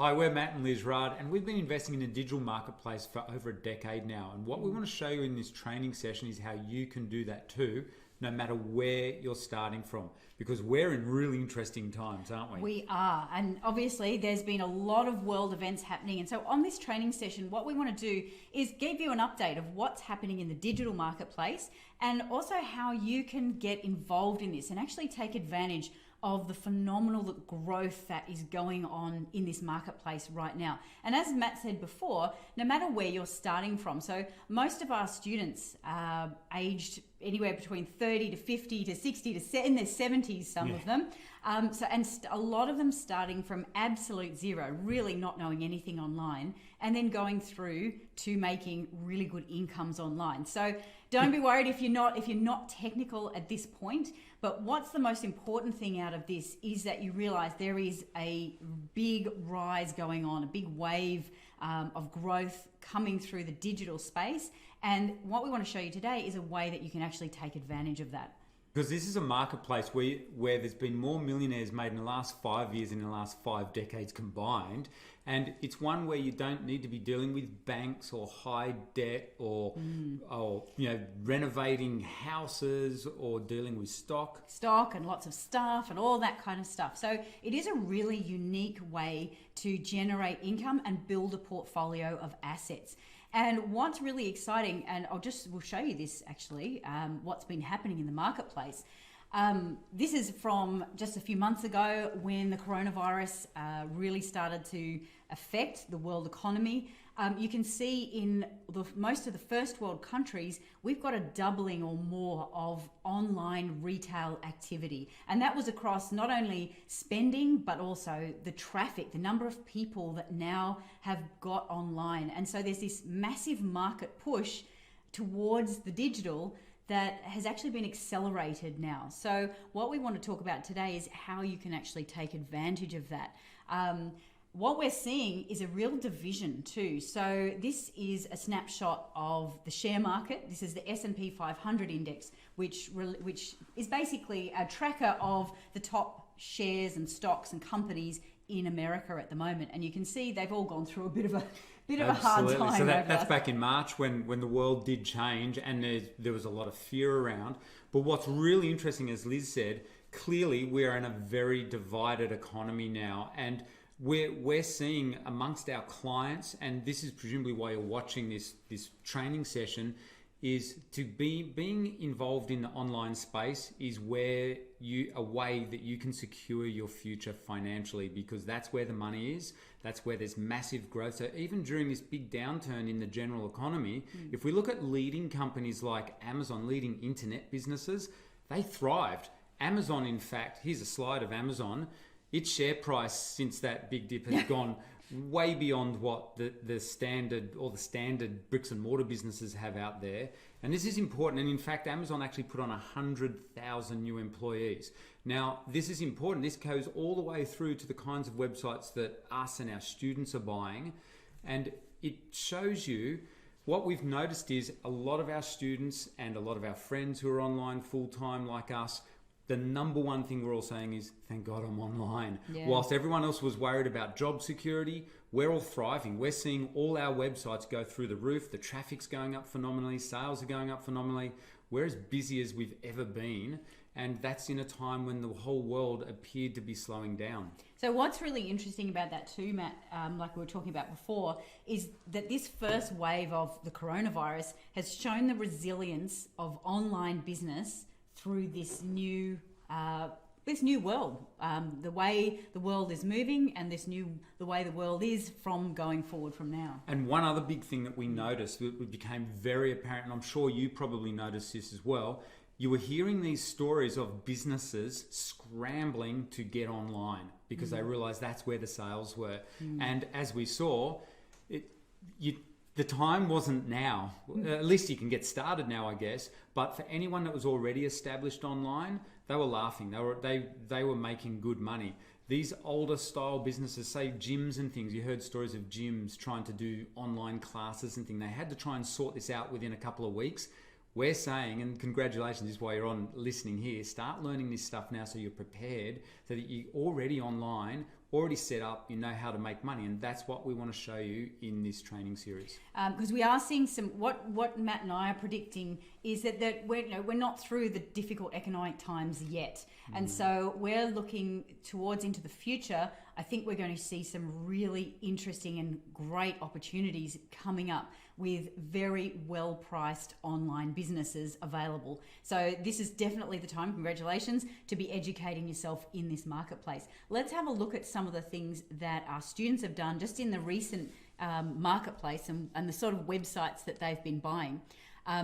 Hi, we're Matt and Liz Rudd, and we've been investing in the digital marketplace for over a decade now. And what we want to show you in this training session is how you can do that too, no matter where you're starting from, because we're in really interesting times, aren't we? We are, and obviously there's been a lot of world events happening, and so on this training session what we want to do is give you an update of what's happening in the digital marketplace and also how you can get involved in this and actually take advantage of the phenomenal growth that is going on in this marketplace right now. And as Matt said before, no matter where you're starting from, so most of our students are aged anywhere between 30 to 50 to 60 to in their 70s, some of them. A lot of them starting from absolute zero, really not knowing anything online, and then going through to making really good incomes online. So don't be worried if you're not technical at this point. But what's the most important thing out of this is that you realize there is a big rise going on, a big wave of growth coming through the digital space. And what we want to show you today is a way that you can actually take advantage of that. Because this is a marketplace where there's been more millionaires made in the last 5 years than in the last 5 decades combined. And it's one where you don't need to be dealing with banks or high debt or renovating houses or dealing with stock and lots of stuff and all that kind of stuff. So it is a really unique way to generate income and build a portfolio of assets. And what's really exciting, and we'll show you this actually, what's been happening in the marketplace. This is from just a few months ago when the coronavirus really started to affect the world economy. You can see in most of the first world countries, we've got a doubling or more of online retail activity. And that was across not only spending, but also the traffic, the number of people that now have got online. And so there's this massive market push towards the digital that has actually been accelerated now. So what we want to talk about today is how you can actually take advantage of that. What we're seeing is a real division too. So this is a snapshot of the share market. This is the S&P 500 index, which is basically a tracker of the top shares and stocks and companies in America at the moment. And you can see they've all gone through a bit of a hard time. So that's back in March when the world did change and there was a lot of fear around. But what's really interesting, as Liz said, clearly we're in a very divided economy now. And we're seeing amongst our clients, and this is presumably why you're watching this training session, is to being involved in the online space is a way that you can secure your future financially, because that's where the money is. That's where there's massive growth. So even during this big downturn in the general economy, if we look at leading companies like Amazon, leading internet businesses, they thrived. Amazon, in fact, here's a slide of Amazon. Its share price since that big dip has gone way beyond what the standard bricks and mortar businesses have out there. And this is important. And in fact, Amazon actually put on 100,000 new employees. Now, this is important. This goes all the way through to the kinds of websites that us and our students are buying. And it shows you what we've noticed is a lot of our students and a lot of our friends who are online full-time like us, the number one thing we're all saying is, thank God I'm online. Yeah. Whilst everyone else was worried about job security, we're all thriving. We're seeing all our websites go through the roof. The traffic's going up phenomenally. Sales are going up phenomenally. We're as busy as we've ever been. And that's in a time when the whole world appeared to be slowing down. So what's really interesting about that too, Matt, like we were talking about before, is that this first wave of the coronavirus has shown the resilience of online business through this new world, the way the world is moving, and the way the world is from going forward from now. And one other big thing that we noticed, that became very apparent, and I'm sure you probably noticed this as well, you were hearing these stories of businesses scrambling to get online because they realized that's where the sales were. And as we saw, the time wasn't now. At least you can get started now, I guess. But for anyone that was already established online, they were laughing. They were making good money. These older style businesses, say gyms and things, you heard stories of gyms trying to do online classes and things. They had to try and sort this out within a couple of weeks. We're saying, and congratulations, this is why you're on listening here, start learning this stuff now so you're prepared, so that you're already online already set up, you know how to make money. And that's what we want to show you in this training series. Because we are seeing what Matt and I are predicting is that we're not through the difficult economic times yet. And so we're looking towards into the future. I think we're going to see some really interesting and great opportunities coming up with very well-priced online businesses available. So this is definitely the time, congratulations, to be educating yourself in this marketplace. Let's have a look at some of the things that our students have done just in the recent marketplace and the sort of websites that they've been buying.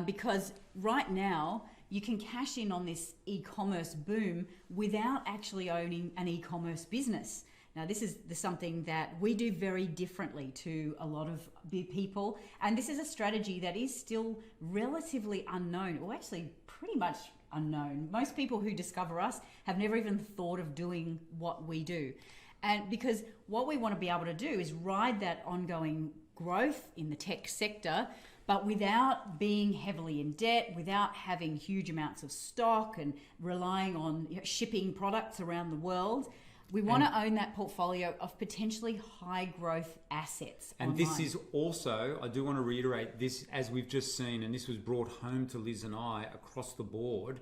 Because right now, you can cash in on this e-commerce boom without actually owning an e-commerce business. Now, this is something that we do very differently to a lot of people. And this is a strategy that is still relatively unknown, or actually pretty much unknown. Most people who discover us have never even thought of doing what we do. And because what we want to be able to do is ride that ongoing growth in the tech sector, but without being heavily in debt, without having huge amounts of stock and relying on shipping products around the world. We want to own that portfolio of potentially high growth assets. And online. this is also, I do want to reiterate this, as we've just seen, and this was brought home to Liz and I across the board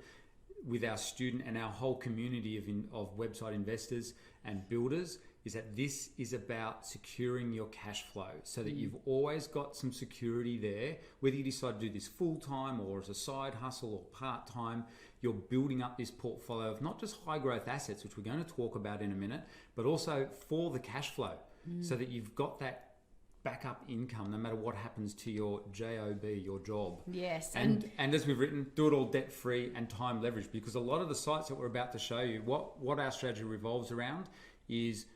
with our student and our whole community of website investors and builders, is that this is about securing your cash flow so that you've always got some security there, whether you decide to do this full-time or as a side hustle or part-time. You're building up this portfolio of not just high growth assets, which we're going to talk about in a minute, but also for the cash flow so that you've got that backup income no matter what happens to your job, your job. Yes. And as we've written, do it all debt free and time leveraged, because a lot of the sites that we're about to show you, what our strategy revolves around is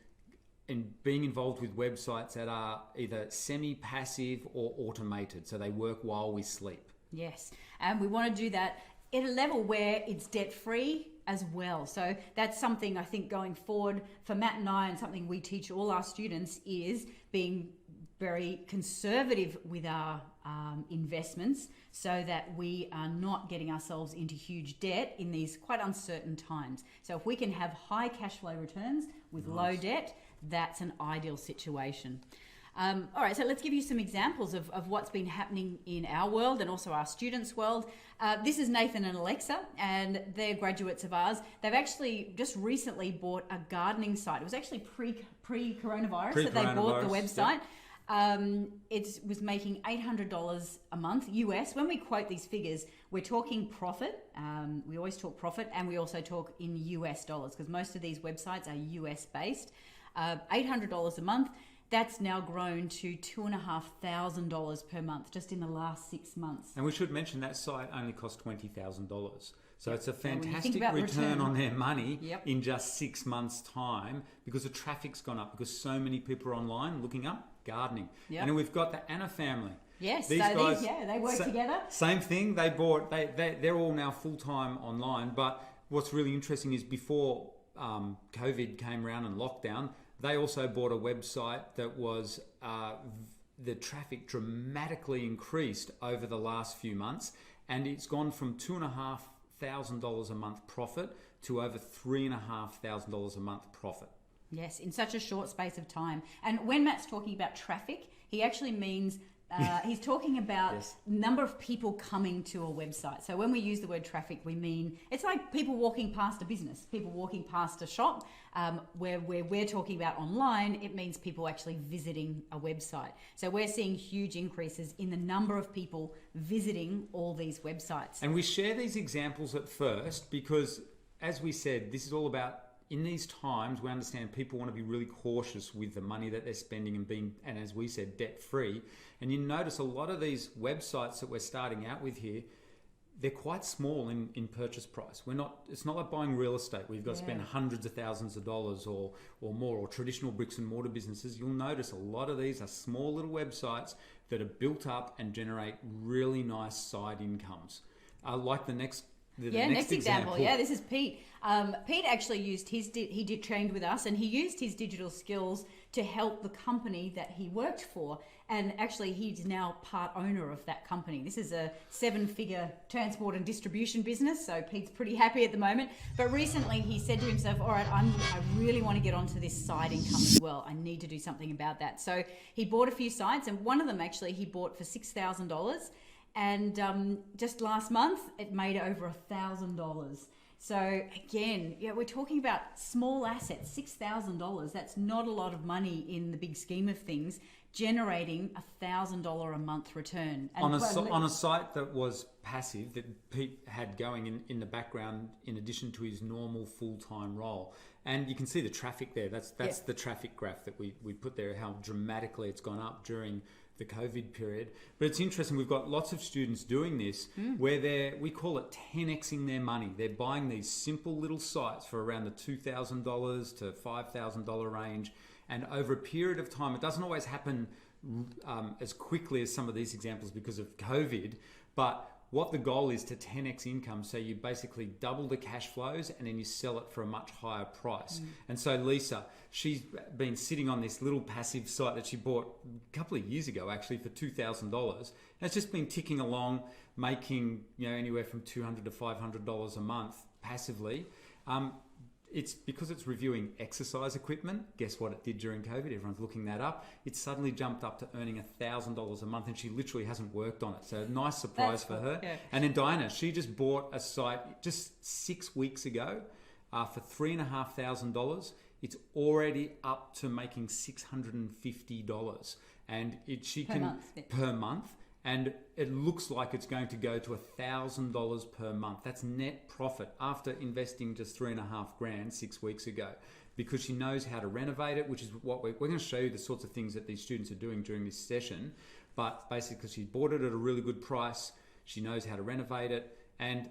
in being involved with websites that are either semi-passive or automated, so they work while we sleep. Yes. And we want to do that at a level where it's debt-free as well. So that's something I think going forward for Matt and I, and something we teach all our students, is being very conservative with our investments so that we are not getting ourselves into huge debt in these quite uncertain times. So if we can have high cash flow returns with low debt, that's an ideal situation. All right, so let's give you some examples of what's been happening in our world and also our students' world. This is Nathan and Alexa, and they're graduates of ours. They've actually just recently bought a gardening site. It was actually pre-coronavirus that they bought the website. Yep. It was making $800 a month US. When we quote these figures, we're talking profit. We always talk profit, and we also talk in US dollars because most of these websites are US based. $800 a month. That's now grown to $2,500 per month just in the last 6 months. And we should mention that site only cost $20,000. So it's a So when you fantastic think about return on their money Yep. in just 6 months' time, because the traffic's gone up, because so many people are online looking up gardening. Yep. And then we've got the Anna family. Yes, These so guys, they work together. Same thing. They're all now full-time online. But what's really interesting is before COVID came around and lockdown, they also bought a website that was the traffic dramatically increased over the last few months, and it's gone from $2,500 a month profit to over $3,500 a month profit. Yes, in such a short space of time. And when Matt's talking about traffic, he actually means he's talking about Yes. number of people coming to a website. So when we use the word traffic, we mean it's like people walking past a business, people walking past a shop. Where we're talking about online, it means people actually visiting a website. So we're seeing huge increases in the number of people visiting all these websites. And we share these examples at first because, as we said, this is all about, in these times, we understand people want to be really cautious with the money that they're spending and being, and as we said, debt-free. And you notice a lot of these websites that we're starting out with here, they're quite small in purchase price. It's not like buying real estate where you've got to spend hundreds of thousands of dollars or more, or traditional bricks and mortar businesses. You'll notice a lot of these are small little websites that are built up and generate really nice side incomes. Like the next example. Yeah, this is Pete. Pete actually used he did trained with us, and he used his digital skills to help the company that he worked for. And actually, he's now part owner of that company. This is a 7-figure transport and distribution business, so Pete's pretty happy at the moment. But recently, he said to himself, all right, I really want to get onto this side income as well. I need to do something about that. So he bought a few sites, and one of them actually he bought for $6,000. And just last month, it made over $1,000. So again, we're talking about small assets, $6,000. That's not a lot of money in the big scheme of things, generating $1,000 a month return. And on a site that was passive, that Pete had going in the background in addition to his normal full-time role. And you can see the traffic there. That's the traffic graph that we put there, how dramatically it's gone up during the COVID period. But it's interesting, we've got lots of students doing this where we call it 10xing their money. They're buying these simple little sites for around the $2,000 to $5,000 range. And over a period of time, it doesn't always happen as quickly as some of these examples because of COVID, but what the goal is to 10x income, so you basically double the cash flows and then you sell it for a much higher price. And so Lisa, she's been sitting on this little passive site that she bought a couple of years ago actually for $2,000. It's just been ticking along, making anywhere from $200 to $500 a month passively. It's because it's reviewing exercise equipment. Guess what it did during COVID? Everyone's looking that up. It suddenly jumped up to earning $1,000 a month, and she literally hasn't worked on it. So a nice surprise for her. Yeah. And then Diana, she just bought a site just 6 weeks ago for $3,500. It's already up to making $650, and per month. And it looks like it's going to go to $1,000 per month. That's net profit after investing just $3,500 6 weeks ago, because she knows how to renovate it, which is what we're going to show you the sorts of things that these students are doing during this session. But basically, she bought it at a really good price. She knows how to renovate it, and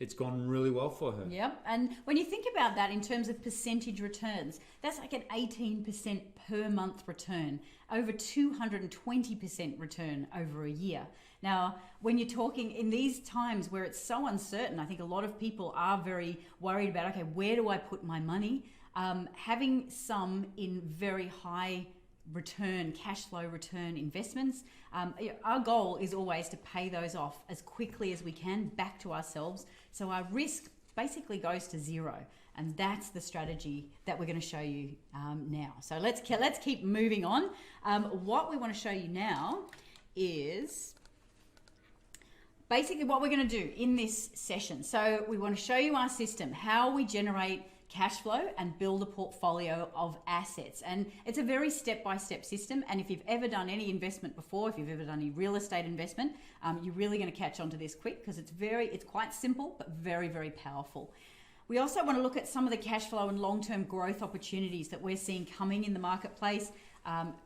it's gone really well for her. Yep. And when you think about that in terms of percentage returns, that's like an 18% per month return, over 220% return over a year. Now, when you're talking in these times where it's so uncertain, I think a lot of people are very worried about, okay, where do I put my money? Having some in very high return, cash flow return investments. Our goal is always to pay those off as quickly as we can back to ourselves. So our risk basically goes to zero. And that's the strategy that we're going to show you now. So let's keep moving on. What we want to show you now is basically what we're going to do in this session. So we want to show you our system, how we generate cash flow and build a portfolio of assets. And it's a very step-by-step system. And if you've ever done any investment before, if you've ever done any real estate investment, you're really going to catch on to this quick, because it's quite simple, but very, very powerful. We also want to look at some of the cash flow and long-term growth opportunities that we're seeing coming in the marketplace.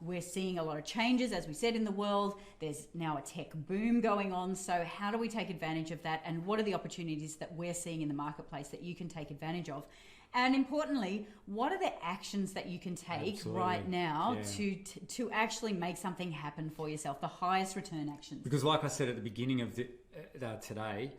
We're seeing a lot of changes, as we said, in the world. There's now a tech boom going on. So how do we take advantage of that? And what are the opportunities that we're seeing in the marketplace that you can take advantage of? And importantly, what are the actions that you can take right now to actually make something happen for yourself, the highest return actions? Because like I said at the beginning of today,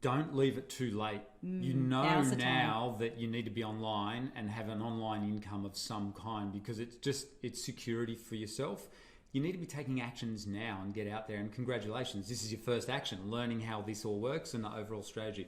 don't leave it too late. You know now that you need to be online and have an online income of some kind, because it's security for yourself. You need to be taking actions now and get out there. And congratulations, this is your first action, learning how this all works and the overall strategy.